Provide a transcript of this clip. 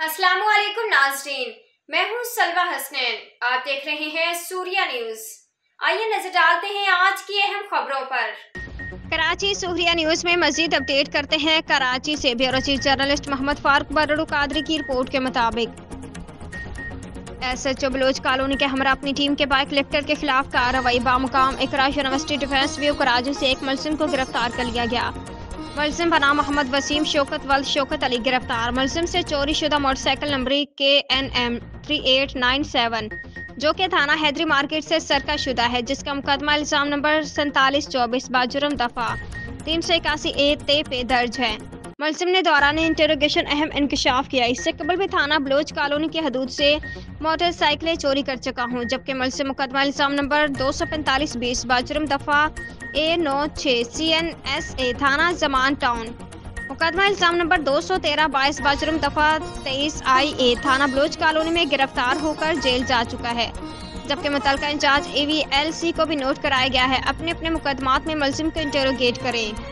अस्सलाम वालेकुम नाज़रीन, मैं हूँ सलवा हसनैन। आप देख रहे हैं सूर्या न्यूज़। आइए नजर डालते हैं आज की अहम खबरों पर। कराची सूर्या न्यूज़ में मजीद अपडेट करते हैं। कराची से bureau chief journalist Mohammad Farooq Bardu Qadri की रिपोर्ट के मुताबिक SHO बलोच कॉलोनी के हमरा अपनी टीम के बाइक लिफ्टर के खिलाफ कार्रवाई। बामुकाम इकरा यूनिवर्सिटी डिफेंस व्यू कराची से एक मुलजिम को गिरफ्तार कर लिया गया। मुलजिम बना मोहम्मद वसीम शौकत वल्द शौकत अली गिरफ्तार। मुलजिम से चोरी शुदा मोटरसाइकिल नंबर KNM 3897 जो कि थाना हैदरी मार्केट से सरका शुदा है, जिसका मुकदमा इल्जाम नंबर 4724 बाजुर्म दफा 381A पे दर्ज है। मुलजिम ने दौरान इंटरोगेशन अहम इंकशाफ किया। इससे कबल भी थाना बलोच कॉलोनी की हदूद से मोटरसाइकिलें चोरी कर चुका हूँ, जबकि मुलजिम मुकदमा इल्जाम नंबर 24520 बाजुर्म दफा A96 CNSA थाना जमान टाउन, मुकदमा इल्जाम नंबर 21322 बाजुर्म दफा 23IA थाना बलोच कॉलोनी में गिरफ्तार होकर जेल जा चुका है, जबकि मुतल्लिका इंचार्ज AVLC को भी नोट कराया गया है। अपने अपने मुकदमात में मुलजिम को इंटरोगेट करें।